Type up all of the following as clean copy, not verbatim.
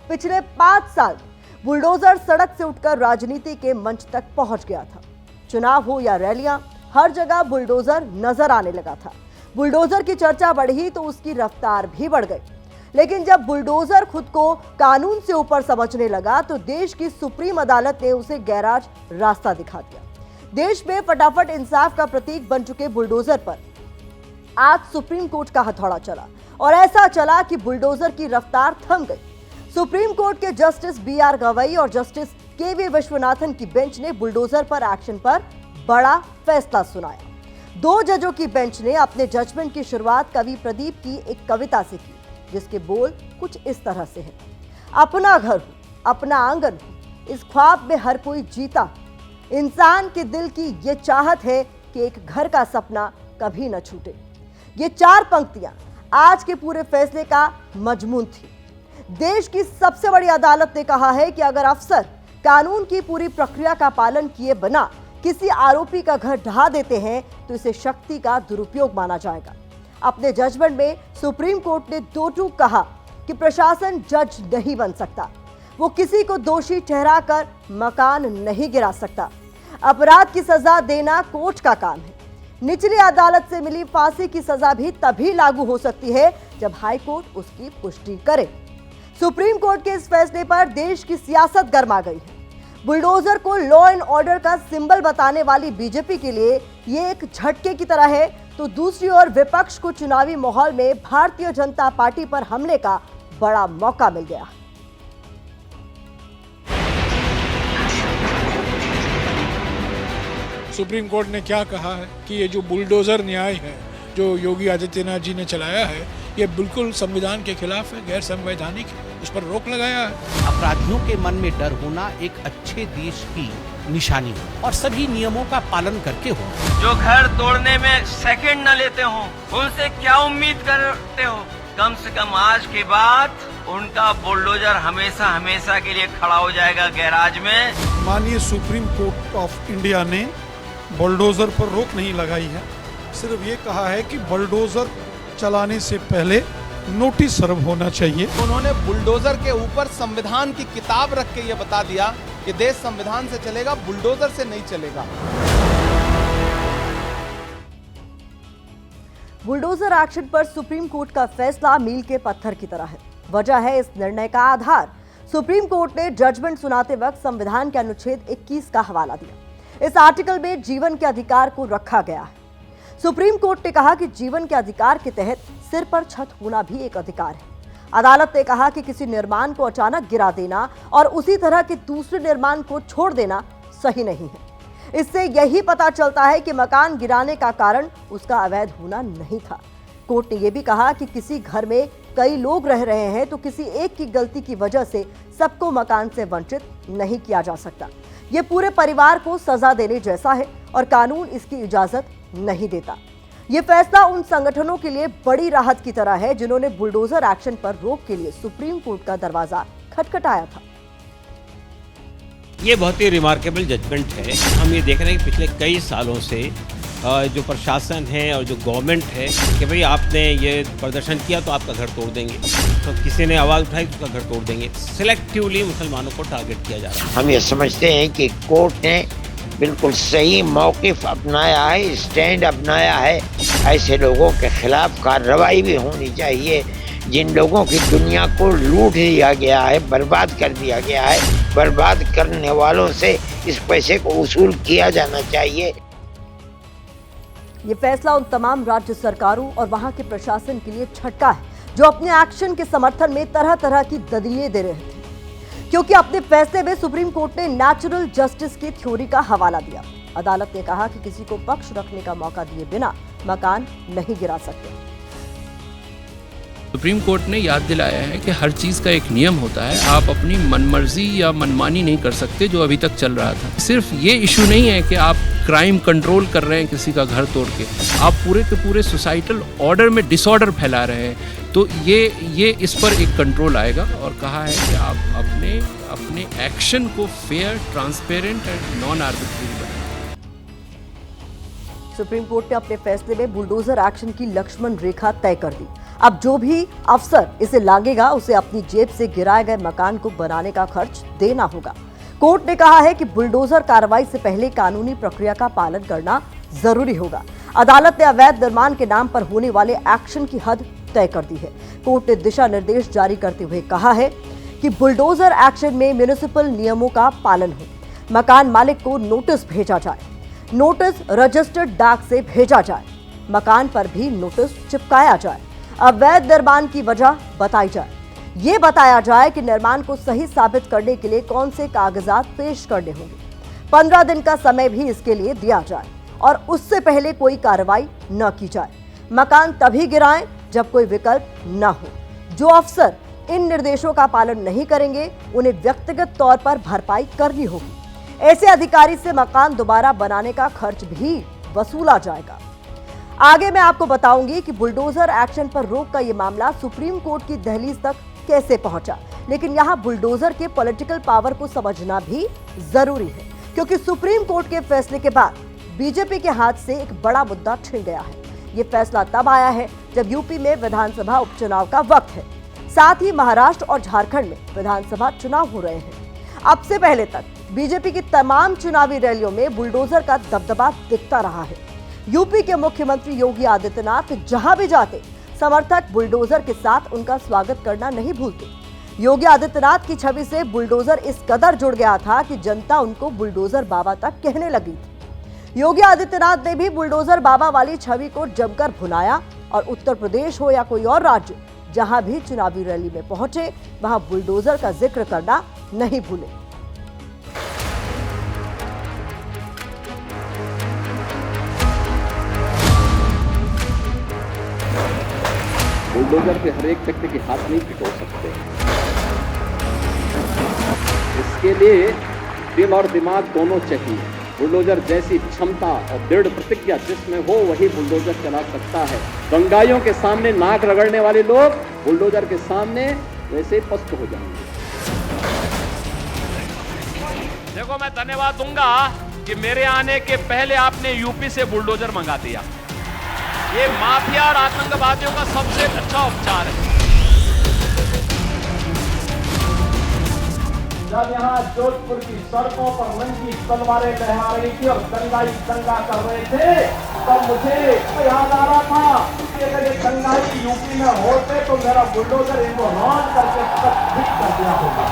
पिछले 5 साल बुलडोजर सड़क से उठकर राजनीति के मंच तक पहुंच गया था। चुनाव हो या रैलियां, हर जगह बुलडोजर नजर आने लगा था। बुलडोजर की चर्चा बढ़ी तो उसकी रफ्तार भी बढ़ गई। लेकिन जब बुलडोजर खुद को कानून से ऊपर समझने लगा तो देश की सुप्रीम अदालत ने उसे गैराज रास्ता दिखा दिया। देश में फटाफट इंसाफ का प्रतीक बन चुके बुलडोजर पर आज सुप्रीम कोर्ट का हथौड़ा चला और ऐसा चला कि बुलडोजर की रफ्तार थम गई। सुप्रीम कोर्ट के जस्टिस BR गवई और जस्टिस KV विश्वनाथन की बेंच ने बुलडोजर पर एक्शन पर बड़ा फैसला सुनाया। 2 जजों की बेंच ने अपने जजमेंट की शुरुआत कवि प्रदीप की एक कविता से की, जिसके बोल कुछ इस तरह से हैं। अपना घर हो, अपना आंगन हो, इस ख्वाब में हर कोई जीता। इंसान के दिल की ये चाहत है कि एक घर का सपना कभी न छूटे। ये 4 पंक्तियां आज के पूरे फैसले का मजमून थी। देश की सबसे बड़ी अदालत ने कहा है कि अगर अफसर कानून की पूरी प्रक्रिया का पालन किए बिना किसी आरोपी का घर ढहा देते हैं तो इसे शक्ति का दुरुपयोग माना जाएगा। अपने जजमेंट में सुप्रीम कोर्ट ने 2 टूक कहा कि प्रशासन जज नहीं बन सकता, वो किसी को दोषी ठहराकर मकान नहीं गिरा सकता। अपराध की सजा देना कोर्ट का काम है। निचली अदालत से मिली फांसी की सजा भी तभी लागू हो सकती है जब हाई कोर्ट उसकी पुष्टि करे। सुप्रीम कोर्ट के इस फैसले पर देश की सियासत गर्मा गई है। बुलडोजर को लॉ एंड ऑर्डर का सिंबल बताने वाली बीजेपी के लिए ये एक झटके की तरह है, तो दूसरी ओर विपक्ष को चुनावी माहौल में भारतीय जनता पार्टी पर हमले का बड़ा मौका मिल गया। सुप्रीम कोर्ट ने क्या कहा है कि ये जो बुलडोजर न्याय है जो योगी आदित्यनाथ जी ने चलाया है, ये बिल्कुल संविधान के खिलाफ है, गैर संवैधानिक है, उस पर रोक लगाया है। अपराधियों के मन में डर होना एक अच्छे देश की निशानी है और सभी नियमों का पालन करके हो। जो घर तोड़ने में सेकंड न लेते हो, उनसे क्या उम्मीद करते हो? कम से कम आज के बाद उनका बुलडोजर हमेशा हमेशा के लिए खड़ा हो जाएगा गैराज में। माननीय सुप्रीम कोर्ट ऑफ इंडिया ने बुलडोजर पर रोक नहीं लगाई है, सिर्फ ये कहा है कि बुलडोजर चलाने से पहले नोटिस सर्व होना चाहिए। उन्होंने बुलडोजर के ऊपर संविधान की किताब रख के ये बता दिया कि देश संविधान से चलेगा, बुलडोजर से नहीं चलेगा। बुलडोजर एक्शन पर सुप्रीम कोर्ट का फैसला मील के पत्थर की तरह है। वजह है इस निर्णय का आधार। सुप्रीम कोर्ट ने जजमेंट सुनाते वक्त संविधान के अनुच्छेद 21 का हवाला दिया। इस आर्टिकल में जीवन के अधिकार को रखा गया है। सुप्रीम कोर्ट ने कहा कि जीवन के अधिकार के तहत सिर पर छत होना भी एक अधिकार है। अदालत ने कहा कि किसी निर्माण को अचानक गिरा देना और उसी तरह के दूसरे निर्माण को छोड़ देना सही नहीं है। इससे यही पता चलता है कि मकान गिराने का कारण उसका अवैध होना नहीं था। कोर्ट ने यह भी कहा कि किसी घर में कई लोग रह रहे हैं तो किसी एक की गलती की वजह से सबको मकान से वंचित नहीं किया जा सकता। ये पूरे परिवार को सजा देने जैसा है और कानून इसकी इजाजत नहीं देता। ये फैसला उन संगठनों के लिए बड़ी राहत की तरह है जिन्होंने बुलडोजर एक्शन पर रोक के लिए सुप्रीम कोर्ट का दरवाजा खटखटाया था। ये बहुत ही रिमार्केबल जजमेंट है। हम ये देख रहे हैं कि पिछले कई सालों से जो प्रशासन है और जो गवर्नमेंट है कि भाई आपने ये प्रदर्शन किया तो आपका घर तोड़ देंगे, तो किसी ने आवाज़ उठाई तो उसका घर तोड़ देंगे। सिलेक्टिवली मुसलमानों को टारगेट किया जा रहा है। हम ये समझते हैं कि कोर्ट ने बिल्कुल सही मौक़िफ़ अपनाया है, स्टैंड अपनाया है। ऐसे लोगों के खिलाफ कार्रवाई भी होनी चाहिए जिन लोगों की दुनिया को लूट दिया गया है, बर्बाद कर दिया गया है। बर्बाद करने वालों से इस पैसे को वसूल किया जाना चाहिए। ये फैसला उन तमाम राज्य सरकारों और वहां के प्रशासन के लिए झटका है जो अपने एक्शन के समर्थन में तरह तरह की दलीलें दे रहे थे, क्योंकि अपने फैसले में सुप्रीम कोर्ट ने नेचुरल जस्टिस की थ्योरी का हवाला दिया। अदालत ने कहा कि किसी को पक्ष रखने का मौका दिए बिना मकान नहीं गिरा सकते। सुप्रीम कोर्ट ने याद दिलाया है कि हर चीज़ का एक नियम होता है। आप अपनी मनमर्जी या मनमानी नहीं कर सकते, जो अभी तक चल रहा था। सिर्फ ये इशू नहीं है कि आप क्राइम कंट्रोल कर रहे हैं किसी का घर तोड़ के, आप पूरे के पूरे सोसाइटल ऑर्डर में डिसऑर्डर फैला रहे हैं। तो ये इस पर एक कंट्रोल आएगा और कहा है कि आप अपने एक्शन को fair, transparent and non arbitrary बनाएं। सुप्रीम कोर्ट ने अपने फैसले में बुलडोजर एक्शन की लक्ष्मण रेखा तय कर दी। अब जो भी अफसर इसे लांघेगा उसे अपनी जेब से गिराए गए मकान को बनाने का खर्च देना होगा। कोर्ट ने कहा है कि बुलडोजर कार्रवाई से पहले कानूनी प्रक्रिया का पालन करना जरूरी होगा। अदालत ने अवैध निर्माण के नाम पर होने वाले एक्शन की हद तय कर दी है। कोर्ट ने दिशा निर्देश जारी करते हुए कहा है कि बुलडोजर एक्शन में म्युनिसिपल नियमों का पालन हो, मकान मालिक को नोटिस भेजा जाए, नोटिस रजिस्टर्ड डाक से भेजा जाए, मकान पर भी नोटिस चिपकाया जाए, अवैध निर्माण की वजह बताई जाए, ये बताया जाए कि निर्माण को सही साबित करने के लिए कौन से कागजात पेश करने होंगे। 15 दिन का समय भी इसके लिए दिया जाए और उससे पहले कोई कार्रवाई न की जाए। मकान तभी गिराएं जब कोई विकल्प न हो। जो अफसर इन निर्देशों का पालन नहीं करेंगे उन्हें व्यक्तिगत तौर पर भरपाई करनी होगी। ऐसे अधिकारी से मकान दोबारा बनाने का खर्च भी वसूला जाएगा। आगे मैं आपको बताऊंगी कि बुलडोजर एक्शन पर रोक का यह मामला सुप्रीम कोर्ट की दहलीज तक कैसे पहुंचा, लेकिन यहां बुलडोजर के पॉलिटिकल पावर को समझना भी जरूरी है, क्योंकि सुप्रीम कोर्ट के फैसले के बाद बीजेपी के हाथ से एक बड़ा मुद्दा छिन गया है। ये फैसला तब आया है जब यूपी में विधानसभा उपचुनाव का वक्त है, साथ ही महाराष्ट्र और झारखंड में विधानसभा चुनाव हो रहे हैं। अब से पहले तक बीजेपी की तमाम चुनावी रैलियों में बुलडोजर का दबदबा दिखता रहा है। यूपी के मुख्यमंत्री योगी आदित्यनाथ जहां भी जाते समर्थक बुलडोजर के साथ उनका स्वागत करना नहीं भूलते। योगी आदित्यनाथ की छवि से बुलडोजर इस कदर जुड़ गया था कि जनता उनको बुलडोजर बाबा तक कहने लगी थी। योगी आदित्यनाथ ने भी बुलडोजर बाबा वाली छवि को जमकर भुनाया और उत्तर प्रदेश हो या कोई और राज्य, जहां भी चुनावी रैली में पहुंचे वहां बुलडोजर का जिक्र करना नहीं भूले। बुलडोजर के हर एक व्यक्ति के हाथ नहीं पिटो सकते। इसके लिए दिल और दिमाग दोनों चाहिए। बुलडोजर जैसी क्षमता और दृढ़ प्रतिज्ञा जिसमें हो वही बुलडोजर चला सकता है। दंगाइयों के सामने नाक रगड़ने वाले लोग बुलडोजर के सामने वैसे पस्त हो जाएंगे। देखो, मैं धन्यवाद दूंगा कि मेरे आने के पहले आपने यूपी से बुलडोजर मंगा दिया। ये माफिया और आतंकवादियों का सबसे अच्छा उपचार है। जब यहाँ जोधपुर की सड़कों पर नंगी तलवारें लहरा रही थी और दंगाई दंगा कर रहे थे, तब मुझे याद आ रहा था कि अगर ये दंगाई यूपी में होते तो मेरा बुलडोजर इनको रौन करके ठीक कर दिया होगा।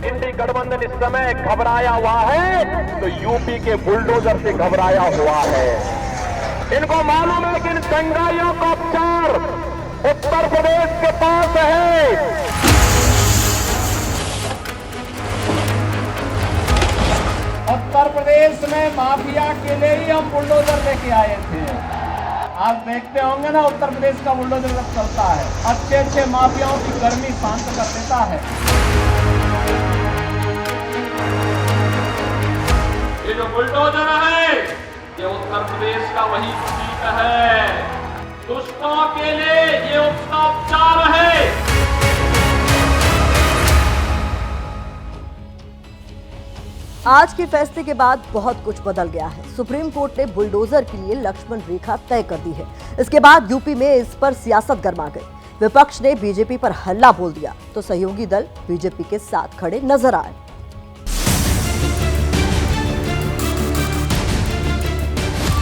इंडी गठबंधन इस समय घबराया हुआ है तो यूपी के बुलडोजर से घबराया हुआ है। इनको मालूम है कि इन दंगाइयों का उपचार उत्तर प्रदेश के पास है। उत्तर प्रदेश में माफिया के लिए ही हम बुलडोजर लेके आए थे। आप देखते होंगे ना, उत्तर प्रदेश का बुलडोजर जब चलता है अच्छे अच्छे माफियाओं की गर्मी शांत कर देता है। ये जो बुलडोजर है ये उत्तर प्रदेश का वही प्रतीक है। दुष्टों के लिए ये उसका उपचार है। आज के फैसले के बाद बहुत कुछ बदल गया है। सुप्रीम कोर्ट ने बुलडोजर के लिए लक्ष्मण रेखा तय कर दी है। इसके बाद यूपी में इस पर सियासत गर्मा गई। विपक्ष ने बीजेपी पर हल्ला बोल दिया तो सहयोगी दल बीजेपी के साथ खड़े नजर आए।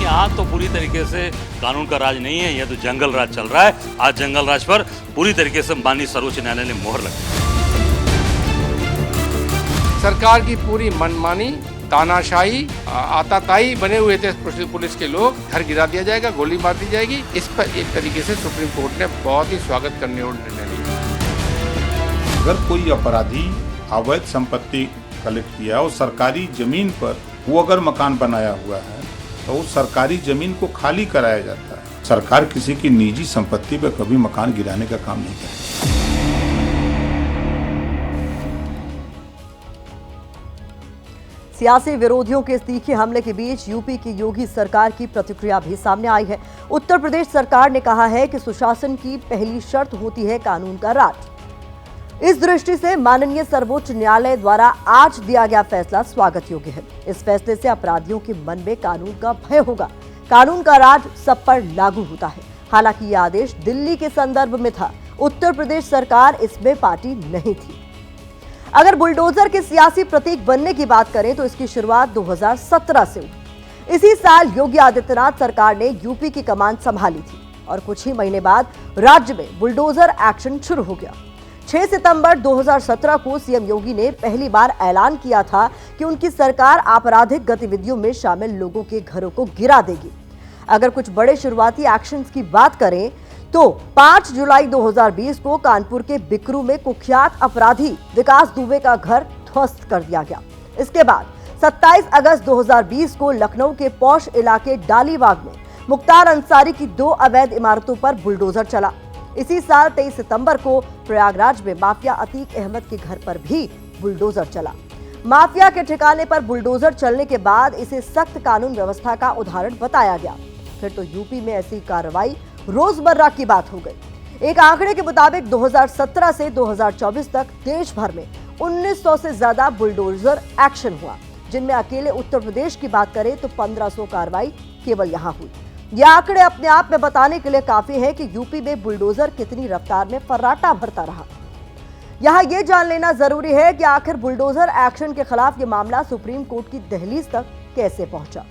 यहाँ तो पूरी तरीके से कानून का राज नहीं है, यह तो जंगल राज चल रहा है। आज जंगल राज पर पूरी तरीके से माननीय सर्वोच्च न्यायालय ने मोहर लगाई। सरकार की पूरी मनमानी, तानाशाही, आताताई बने हुए थे पुलिस के लोग, घर गिरा दिया जाएगा, गोली मार दी जाएगी। इस पर एक तरीके से सुप्रीम कोर्ट ने बहुत ही स्वागत करने और निर्णय लिया। अगर कोई अपराधी अवैध संपत्ति कलेक्ट किया और सरकारी जमीन पर वो अगर मकान बनाया हुआ है तो उस सरकारी जमीन को खाली कराया जाता है। सरकार किसी की निजी संपत्ति पर कभी मकान गिराने का काम नहीं करती। सियासी विरोधियों के इस तीखे हमले के बीच यूपी की योगी सरकार की प्रतिक्रिया भी सामने आई है। उत्तर प्रदेश सरकार ने कहा है कि सुशासन की पहली शर्त होती है कानून का राज। इस दृष्टि से माननीय सर्वोच्च न्यायालय द्वारा आज दिया गया फैसला स्वागत योग्य है। इस फैसले से अपराधियों के मन में कानून का भय होगा। कानून का राज सब पर लागू होता है। हालांकि यह आदेश दिल्ली के संदर्भ में था, उत्तर प्रदेश सरकार इसमें पार्टी नहीं थी। अगर बुलडोजर के सियासी प्रतीक बनने की बात करें तो इसकी शुरुआत 2017 से हुई। इसी साल योगी आदित्यनाथ सरकार ने यूपी की कमान संभाली थी और कुछ ही महीने बाद राज्य में बुलडोजर एक्शन शुरू हो गया। 6 सितंबर 2017 को सीएम योगी ने पहली बार ऐलान किया था कि उनकी सरकार आपराधिक गतिविधियों में शामिल लोगों के घरों को गिरा देगी। अगर कुछ बड़े शुरुआती एक्शंस की बात करें तो 5 जुलाई 2020 को कानपुर के बिकरू में कुख्यात अपराधी विकास दुबे का घर ध्वस्त कर दिया गया। इसके बाद 27 अगस्त 2020 को लखनऊ के पौष इलाके डालीबाग में मुख्तार अंसारी की 2 अवैध इमारतों पर बुलडोजर चला। इसी साल 23 सितंबर को प्रयागराज में माफिया अतीक अहमद के घर पर भी बुलडोजर चला। माफिया के ठिकाने पर बुलडोजर चलने के बाद इसे सख्त कानून व्यवस्था का उदाहरण बताया गया। फिर तो यूपी में ऐसी कार्रवाई रोजमर्रा की बात हो गई। एक आंकड़े के मुताबिक 2017 से 2024 तक देश भर में 1900 से ज्यादा बुलडोजर एक्शन हुआ, जिनमें अकेले उत्तर प्रदेश की बात करें तो 1500 कार्रवाई केवल यहां हुई। यह आंकड़े अपने आप में बताने के लिए काफी है कि यूपी में बुलडोजर कितनी रफ्तार में फर्राटा भरता रहा। यहां यह जान लेना जरूरी है कि आखिर बुलडोजर एक्शन के खिलाफ यह मामला सुप्रीम कोर्ट की दहलीज तक कैसे पहुंचा।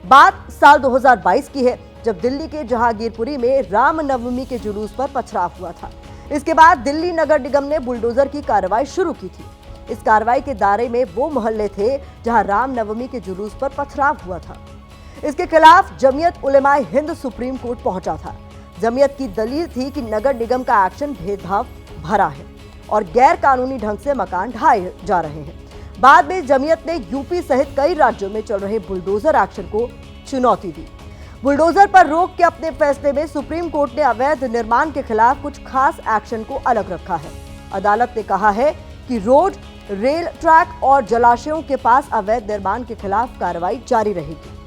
बात साल 2022 की है, जब दिल्ली के जहांगीरपुरी में रामनवमी के जुलूस पर पथराव हुआ था। इसके बाद दिल्ली नगर निगम ने बुलडोजर की कार्रवाई शुरू की थी। इस कार्रवाई के दायरे में वो मोहल्ले थे जहां रामनवमी के जुलूस पर पथराव हुआ था। इसके खिलाफ जमीयत उलेमाए हिंद सुप्रीम कोर्ट पहुंचा था। जमीयत की दलील थी कि नगर निगम का एक्शन भेदभाव भरा है और गैर कानूनी ढंग से मकान ढाए जा रहे हैं। बाद में जमीयत ने यूपी सहित कई राज्यों में चल रहे बुलडोजर एक्शन को चुनौती दी। बुलडोजर पर रोक के अपने फैसले में सुप्रीम कोर्ट ने अवैध निर्माण के खिलाफ कुछ खास एक्शन को अलग रखा है। अदालत ने कहा है कि रोड, रेल ट्रैक और जलाशयों के पास अवैध निर्माण के खिलाफ कार्रवाई जारी रहेगी।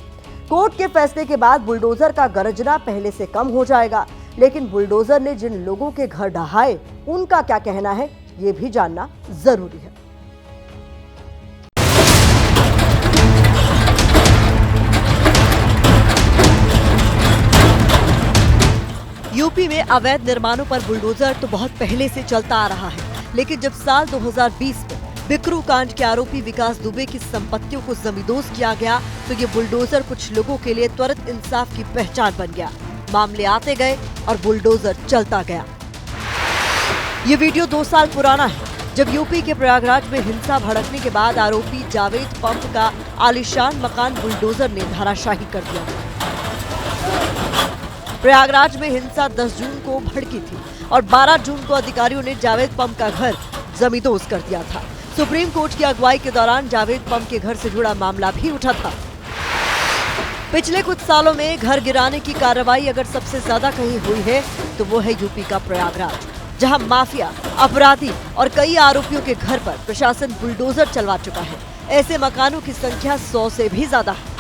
कोर्ट के फैसले के बाद बुलडोजर का गरजना पहले से कम हो जाएगा, लेकिन बुलडोजर ने जिन लोगों के घर ढहाए उनका क्या कहना है, ये भी जानना जरूरी है। यूपी में अवैध निर्माणों पर बुलडोजर तो बहुत पहले से चलता आ रहा है, लेकिन जब साल 2020 में बिकरू कांड के आरोपी विकास दुबे की संपत्तियों को जमींदोज किया गया तो ये बुलडोजर कुछ लोगों के लिए त्वरित इंसाफ की पहचान बन गया। मामले आते गए और बुलडोजर चलता गया। ये वीडियो 2 साल पुराना है, जब यूपी के प्रयागराज में हिंसा भड़कने के बाद आरोपी जावेद पंप का आलीशान मकान बुलडोजर ने धराशाही कर दिया। प्रयागराज में हिंसा 10 जून को भड़की थी और 12 जून को अधिकारियों ने जावेद पंप का घर जमींदोज कर दिया था। सुप्रीम कोर्ट की अगुवाई के दौरान जावेद पंप के घर से जुड़ा मामला भी उठा था। पिछले कुछ सालों में घर गिराने की कार्रवाई अगर सबसे ज्यादा कहीं हुई है तो वो है यूपी का प्रयागराज, जहां माफिया, अपराधी और कई आरोपियों के घर पर प्रशासन बुलडोजर चलवा चुका है। ऐसे मकानों की संख्या 100 से भी ज्यादा है।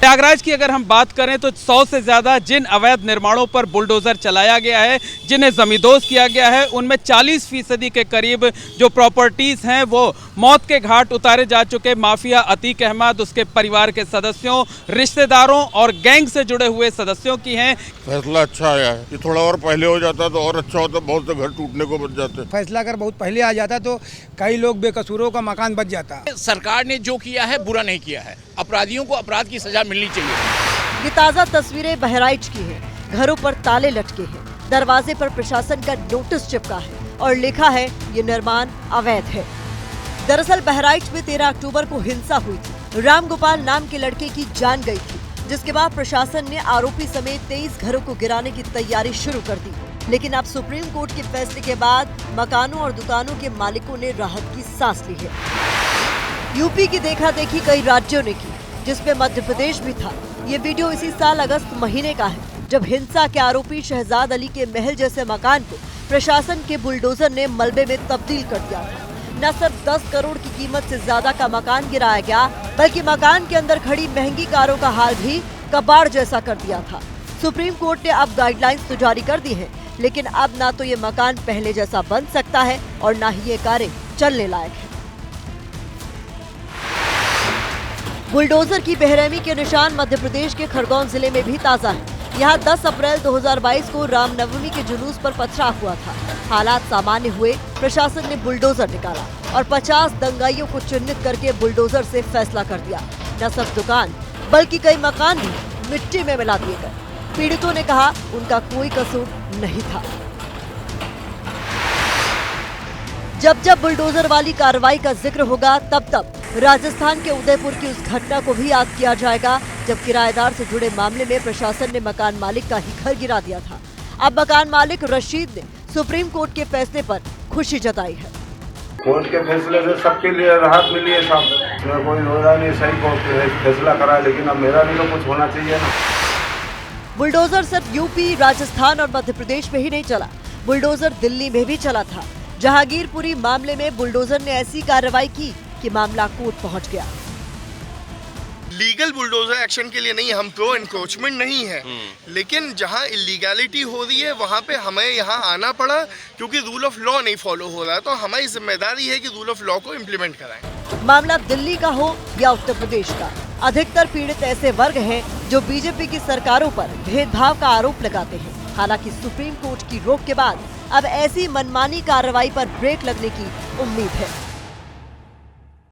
प्रयागराज की अगर हम बात करें तो 100 से ज़्यादा जिन अवैध निर्माणों पर बुलडोज़र चलाया गया है, जिन्हें ज़मींदोज़ किया गया है, उनमें 40% के करीब जो प्रॉपर्टीज़ हैं वो मौत के घाट उतारे जा चुके माफिया अतीक अहमद, उसके परिवार के सदस्यों, रिश्तेदारों और गैंग से जुड़े हुए सदस्यों की हैं। फैसला अच्छा आया है, ये थोड़ा और पहले हो जाता तो और अच्छा होता, बहुत से घर टूटने को बच जाते। फैसला अगर बहुत पहले आ जाता तो कई लोग बेकसूरों का मकान बच जाता। सरकार ने जो किया है बुरा नहीं किया है, अपराधियों को अपराध की सजा मिलनी चाहिए। ये ताज़ा तस्वीरें बहराइच की हैं। घरों पर ताले लटके हैं, दरवाजे पर प्रशासन का नोटिस चिपका है और लिखा है ये निर्माण अवैध है। दरअसल बहराइच में 13 अक्टूबर को हिंसा हुई थी। रामगोपाल नाम के लड़के की जान गई थी, जिसके बाद प्रशासन ने आरोपी समेत 23 घरों को गिराने की तैयारी शुरू कर दी। लेकिन अब सुप्रीम कोर्ट के फैसले के बाद मकानों और दुकानों के मालिकों ने राहत की सांस ली है। यूपी की देखा देखी कई राज्यों ने की, जिसमें मध्य प्रदेश भी था। ये वीडियो इसी साल अगस्त महीने का है, जब हिंसा के आरोपी शहजाद अली के महल जैसे मकान को प्रशासन के बुलडोजर ने मलबे में तब्दील कर दिया था। न सिर्फ 10 करोड़ की कीमत से ज्यादा का मकान गिराया गया, बल्कि मकान के अंदर खड़ी महंगी कारों का हाल भी कबाड़ जैसा कर दिया था। सुप्रीम कोर्ट ने अब गाइडलाइंस तो जारी कर दी है, लेकिन अब ना तो ये मकान पहले जैसा बन सकता है और ना ही ये कारें चलने लायक है। बुलडोजर की बेरहमी के निशान मध्य प्रदेश के खरगोन जिले में भी ताजा है। यहाँ 10 अप्रैल 2022 को रामनवमी के जुलूस पर पथराव हुआ था। हालात सामान्य हुए, प्रशासन ने बुलडोजर निकाला और 50 दंगाइयों को चिन्हित करके बुलडोजर से फैसला कर दिया। न सिर्फ दुकान बल्कि कई मकान भी मिट्टी में मिला दिए गए। पीड़ितों ने कहा उनका कोई कसूर नहीं था। जब जब बुलडोजर वाली कार्रवाई का जिक्र होगा तब राजस्थान के उदयपुर की उस घटना को भी याद किया जाएगा जब किराएदार से जुड़े मामले में प्रशासन ने मकान मालिक का ही घर गिरा दिया था। अब मकान मालिक रशीद ने सुप्रीम कोर्ट के फैसले पर खुशी जताई है। कोर्ट के फैसले से सबके लिए राहत मिली है साहब, इसमें कोई रोजा नहीं, सही कोर्ट फैसला करा, लेकिन अब मेरा भी तो कुछ होना चाहिए ना। बुलडोजर सिर्फ यूपी, राजस्थान और मध्य प्रदेश में ही नहीं चला, बुलडोजर दिल्ली में भी चला था। जहांगीरपुरी मामले में बुलडोजर ने ऐसी कार्रवाई की कि मामला कोर्ट पहुंच गया। लीगल बुलडोजर एक्शन के लिए नहीं, हम प्रो एनक्रोचमेंट नहीं है, लेकिन जहां इलीगैलिटी हो रही है वहां पे हमें यहां आना पड़ा क्योंकि रूल ऑफ लॉ नहीं फॉलो हो रहा है। तो हमारी जिम्मेदारी है कि रूल ऑफ लॉ को इम्प्लीमेंट कराएं। मामला दिल्ली का हो या उत्तर प्रदेश का, अधिकतर पीड़ित ऐसे वर्ग हैं जो बीजेपी की सरकारों पर भेदभाव का आरोप लगाते हैं। हालांकि सुप्रीम कोर्ट की रोक के बाद अब ऐसी मनमानी कार्रवाई पर ब्रेक लगने की उम्मीद है।